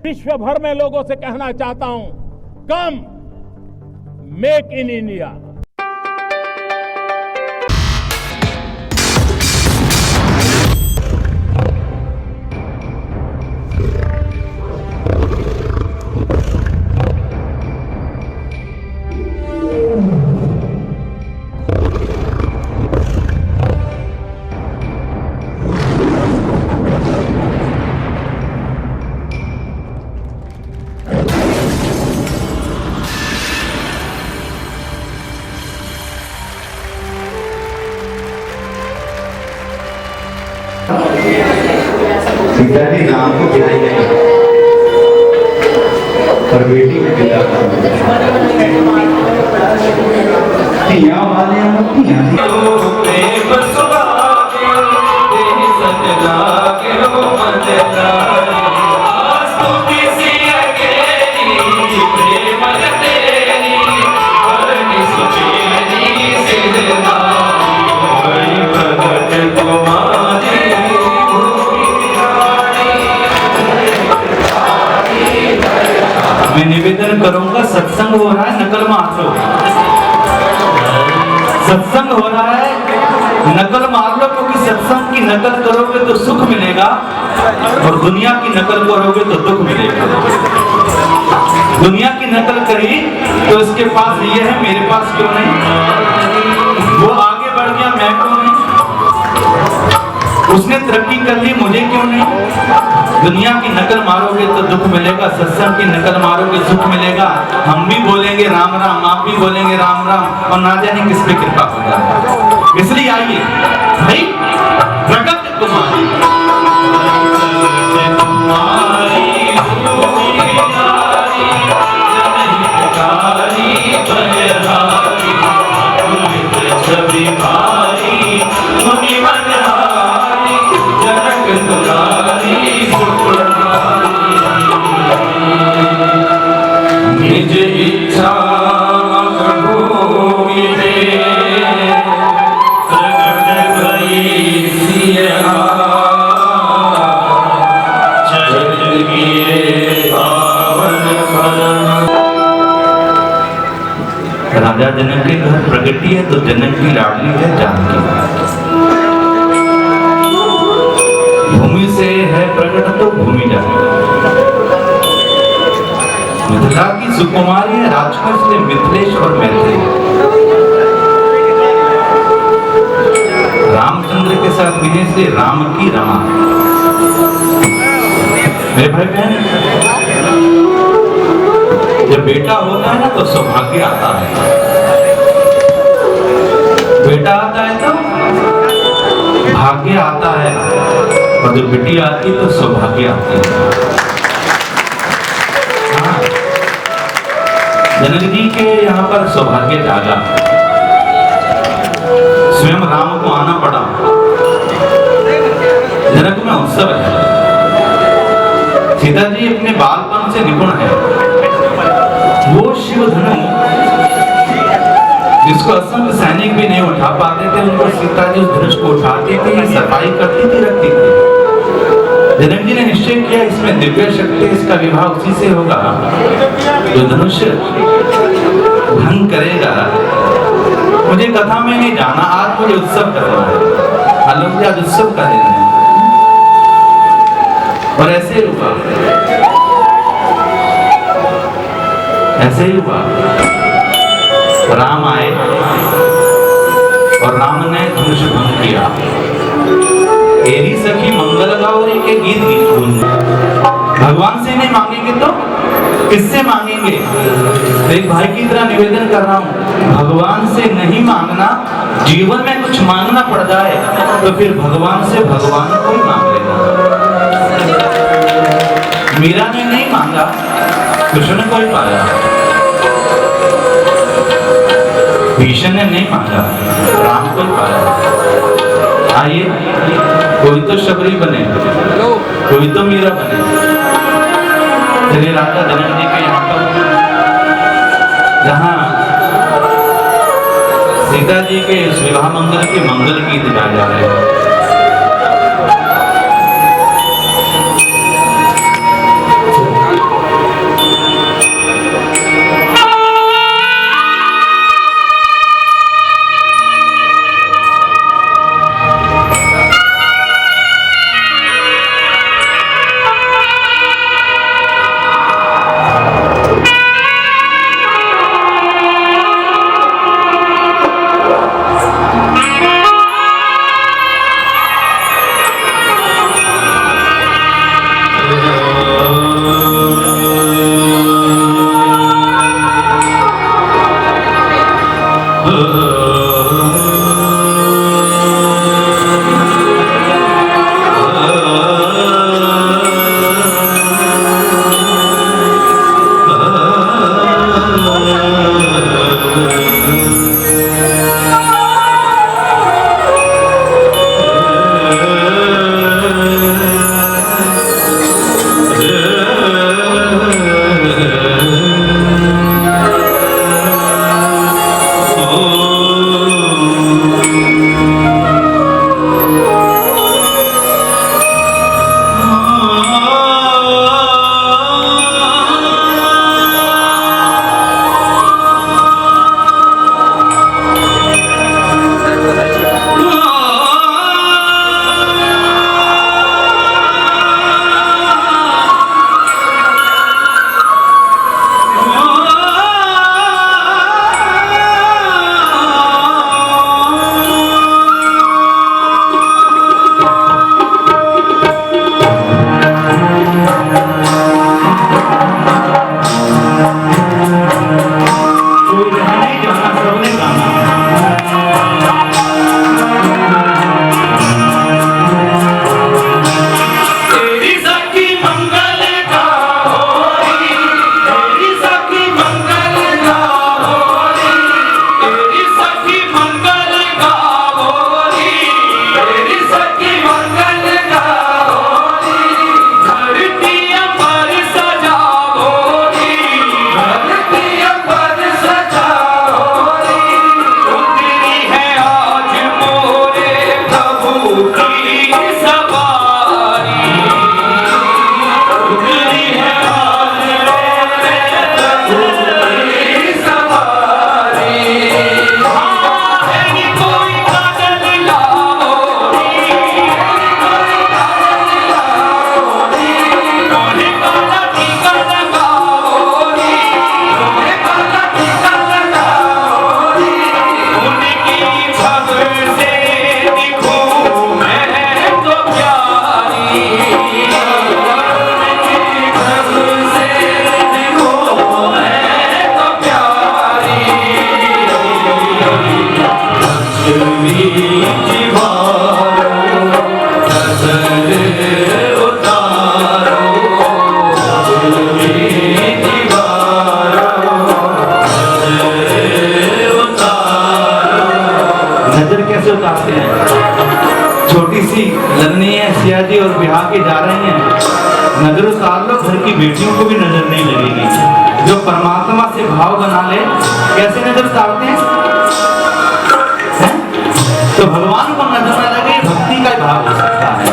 विश्व भर में लोगों से कहना चाहता हूं, come make in India. Sita ji Ram को खिलाई गई और बेटी को पिता तिया वाले मैं निवेदन करूंगा, सत्संग हो रहा है, नकल मार लो। सत्संग हो रहा है, नकल मार लो, क्योंकि सत्संग की नकल करोगे तो सुख मिलेगा और दुनिया की नकल करोगे तो दुख मिलेगा। दुनिया की नकल करी तो इसके पास ये है, मेरे पास क्यों नहीं? वो आगे बढ़ गया, मैं क्यों नहीं? उसने तरक्की कर ली, मुझे क्यों नहीं? दुनिया की नकल मारोगे तो दुख मिलेगा, सत्संग की नकल मारोगे सुख मिलेगा। हम भी बोलेंगे राम राम, आप भी बोलेंगे राम राम, और ना जाने किस पे कृपा हो जाए। इसलिए आइए भाई, प्रगट कुमारी निज इच्छा भूमि दे प्रगट भई सिया जग गिरे पावन फल। राजा जनक के घर प्रगति है तो जनक की लाडली है जानकी। भूमि से है प्रकट तो भूमि जाने। मिथिला की सुकुमारी है, राजकोट से मिथिलेश और मैथिली। रामचंद्र के साथ मिलने से राम की रमा। मेरे भाई बहन, जब बेटा होता है ना तो सौभाग्य आता है। बेटा आता है तो भाग्य आता है, और जब बेटी आती है तो सौभाग्य आती है। जनक जी के यहाँ पर सौभाग्य जागा, स्वयं राम को आना पड़ा। जनक में उत्सव है। सीता जी अपने बालपन से निपुण है। वो शिव धनु जिसको असंख्य सैनिक भी नहीं उठा पाते थे, उनको सीता जी उस धनुष को उठाती थी, सफाई करती थी, रखती थी। जनक जी ने निश्चय किया, इसमें दिव्य शक्ति, इसका विवाह उसी से होगा जो धनुष भंग करेगा। मुझे कथा में नहीं जाना, आज मुझे उत्सव करना है। आलोक आज उत्सव का दिन है। और ऐसे ही हुआ, ऐसे ही हुआ। राम आए और राम ने धनुष भंग किया। एरी सखी मंगल गौरी के गीत भगवान से नहीं मांगेंगे तो किससे मांगेंगे? तो एक भाई की तरह निवेदन कर रहा हूं, भगवान से नहीं मांगना। जीवन में कुछ मांगना पड़ जाए तो फिर भगवान से भगवान को ही मांग लेना। मीरा ने नहीं मांगा, कृष्ण को ही पाया। भीषण ने नहीं मांगा, राम को ही पाया। आइए, कोई तो शबरी बने, कोई तो मीरा बने। चलिए राजा जनक जी के यहाँ पर, जहाँ सीता जी के विवाह मंगल के मंगल गीत गाए जा रहे हैं। घर उतार लो, घर की बेटियों को भी नजर नहीं लगेगी। जो परमात्मा से भाव बना ले, कैसे नजर उतारते हैं? तो भगवान को नजर न लगे, भक्ति का भाव हो सकता है।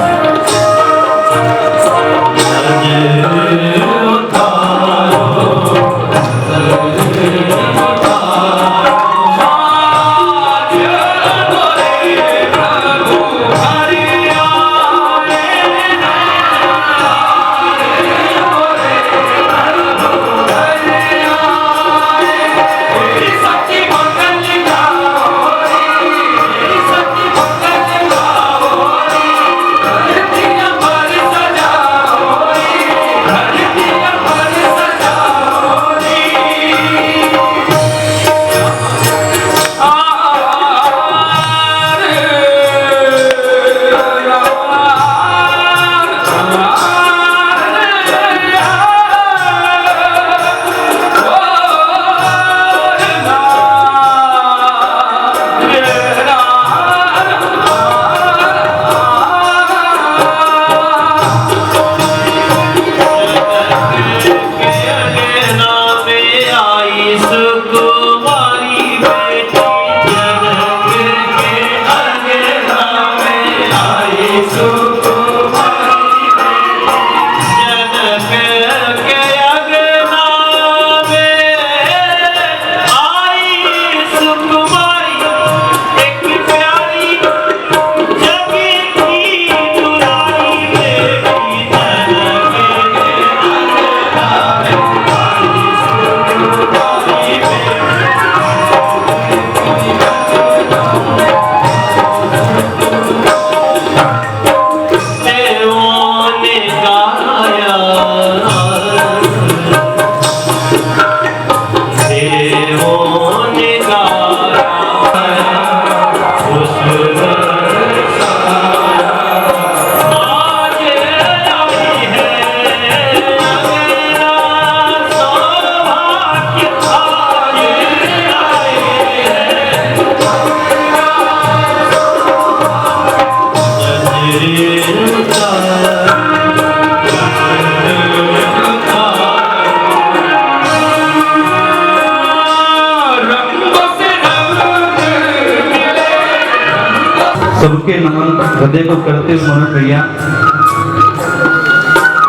सबके नाम हृदय को करते स्मरण भैया।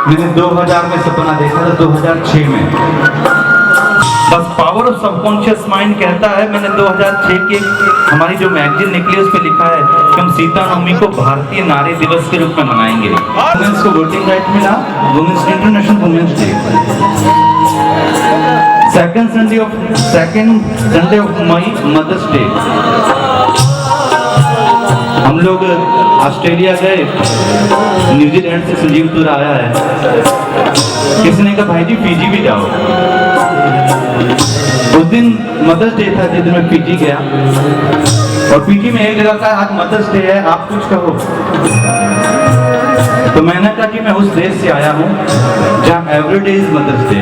मैंने 2000 में सपना देखा था, 2006 में। बस पावर ऑफ सबकॉन्शियस माइंड कहता है, मैंने 2006 की हमारी जो मैगजीन निकली उस पर लिखा है कि हम सीता नवमी को भारतीय नारी दिवस के रूप में मनाएंगे। वुमेन्स को वोटिंग राइट मिला, women's international women's day. Second Sunday of May mother's day. हम लोग ऑस्ट्रेलिया गए, न्यूजीलैंड से संजीव टूर आया है। किसी ने कहा भाई जी फीजी भी जाओ। उस दिन मदर्स डे था जिस दिन मैं फीजी गया, और फीजी में एक जगह का आज मदर्स डे है, आप कुछ कहो। तो मैंने कहा कि मैं उस देश से आया हूँ जहाँ every day is mother's day,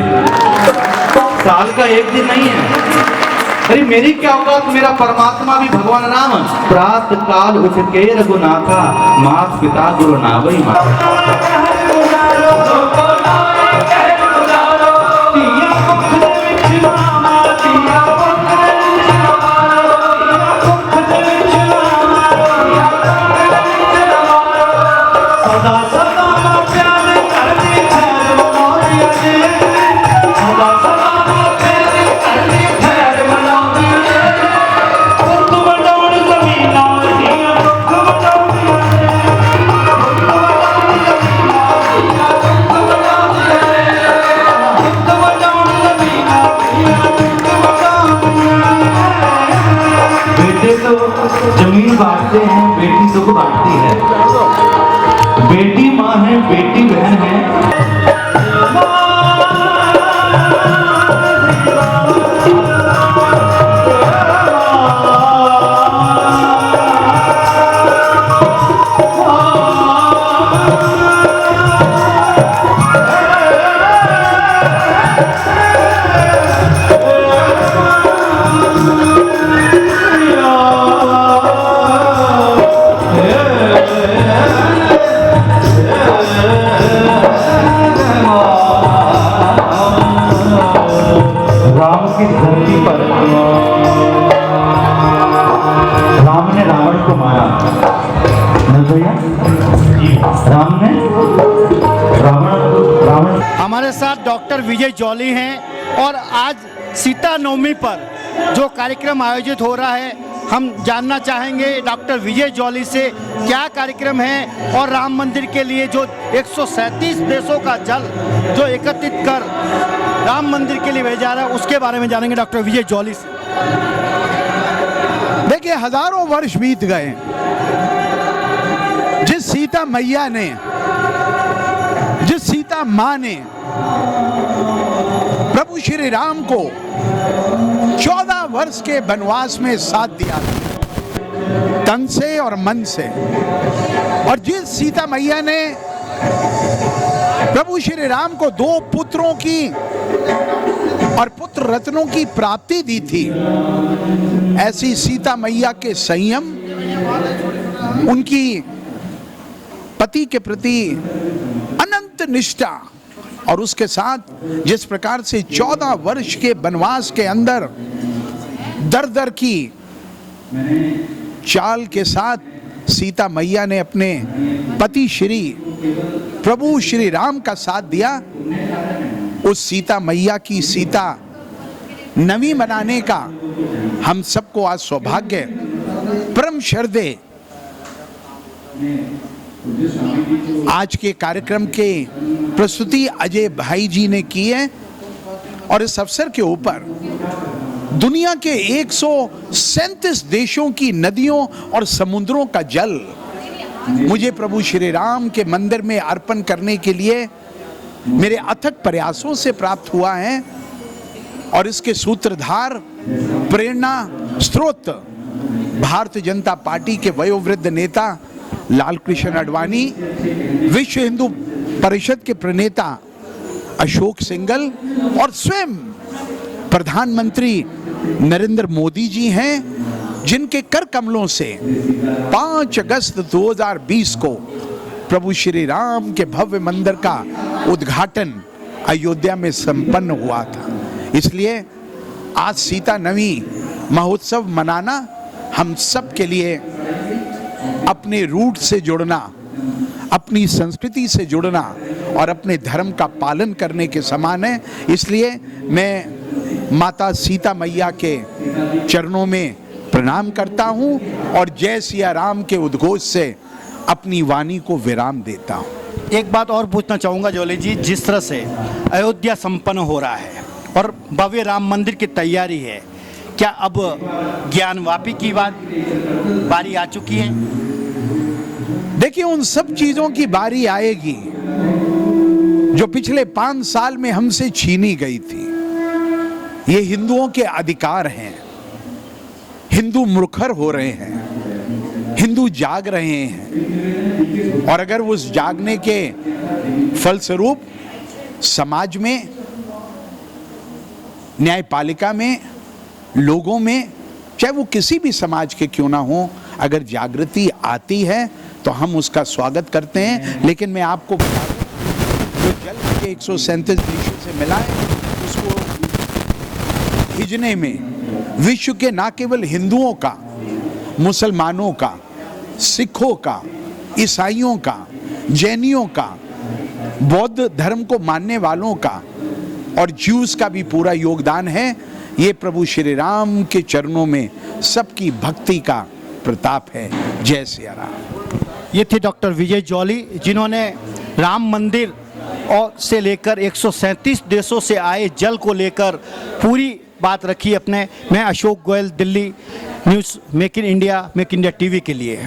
साल का एक दिन नहीं है। अरे मेरी क्या औकात, मेरा परमात्मा भी भगवान राम प्रात काल उठ के रघुनाथा, मात पिता गुरु नावई माता। हमारे साथ डॉक्टर विजय जॉली हैं और आज सीता नवमी पर जो कार्यक्रम आयोजित हो रहा है हम जानना चाहेंगे डॉक्टर विजय जॉली से क्या कार्यक्रम है और राम मंदिर के लिए जो 137 देशों का जल जो एकत्रित कर राम मंदिर के लिए भेजा रहा है उसके बारे में जानेंगे डॉक्टर विजय जॉली से। देखिए, हजारों वर्ष बीत गए, जिस सीता मैया ने, जिस सीता मां ने प्रभु श्री राम को 14 वर्ष के वनवास में साथ दिया तन से और मन से, और जिस सीता मैया ने प्रभु श्री राम को 2 पुत्रों की और पुत्र रत्नों की प्राप्ति दी थी, ऐसी सीता मैया के संयम, उनकी पति के प्रति अनंत निष्ठा और उसके साथ जिस प्रकार से 14 वर्ष के वनवास के अंदर दर दर की चाल के साथ सीता मैया ने अपने पति श्री प्रभु श्री राम का साथ दिया, उस सीता मैया की सीता नवी बनाने का हम सबको आज सौभाग्य परम श्रद्धे आज के कार्यक्रम के प्रस्तुति अजय भाई जी ने की है। और इस अवसर के ऊपर दुनिया के 137 देशों की नदियों और समुद्रों का जल मुझे प्रभु श्री राम के मंदिर में अर्पण करने के लिए मेरे अथक प्रयासों से प्राप्त हुआ है। और इसके सूत्रधार, प्रेरणा स्रोत भारतीय जनता पार्टी के वयोवृद्ध नेता लाल कृष्ण आडवाणी, विश्व हिंदू परिषद के प्रणेता अशोक सिंघल और स्वयं प्रधानमंत्री नरेंद्र मोदी जी हैं, जिनके कर कमलों से 5 अगस्त 2020 को प्रभु श्री राम के भव्य मंदिर का उद्घाटन अयोध्या में संपन्न हुआ था। इसलिए आज सीता नवी महोत्सव मनाना हम सब के लिए अपने रूट से जुड़ना, अपनी संस्कृति से जुड़ना और अपने धर्म का पालन करने के समान है। इसलिए मैं माता सीता मैया के चरणों में प्रणाम करता हूं और जय सिया राम के उद्घोष से अपनी वाणी को विराम देता हूं। एक बात और पूछना चाहूँगा जॉली जी, जिस तरह से अयोध्या संपन्न हो रहा है और भव्य राम मंदिर की तैयारी है, क्या अब ज्ञानवापी की बारी आ चुकी है? देखिए, उन सब चीजों की बारी आएगी जो पिछले 5 साल में हमसे छीनी गई थी। ये हिंदुओं के अधिकार हैं। हिंदू मुखर हो रहे हैं, हिंदू जाग रहे हैं, और अगर उस जागने के फलस्वरूप समाज में, न्यायपालिका में, लोगों में, चाहे वो किसी भी समाज के क्यों ना हो, अगर जागृति आती है तो हम उसका स्वागत करते हैं। लेकिन मैं आपको बता दूं, जो जल के 137 देशों से मिला है, उसको खींचने में विश्व के ना केवल हिंदुओं का, मुसलमानों का, सिखों का, ईसाइयों का, जैनियों का, बौद्ध धर्म को मानने वालों का और ज्यूस का भी पूरा योगदान है। ये प्रभु श्री राम के चरणों में सबकी भक्ति का प्रताप है। जय सिया राम। ये थे डॉक्टर विजय जॉली, जिन्होंने राम मंदिर और से लेकर 137 देशों से आए जल को लेकर पूरी बात रखी अपने। मैं Ashok Goyal, Delhi news, make in India TV के लिए।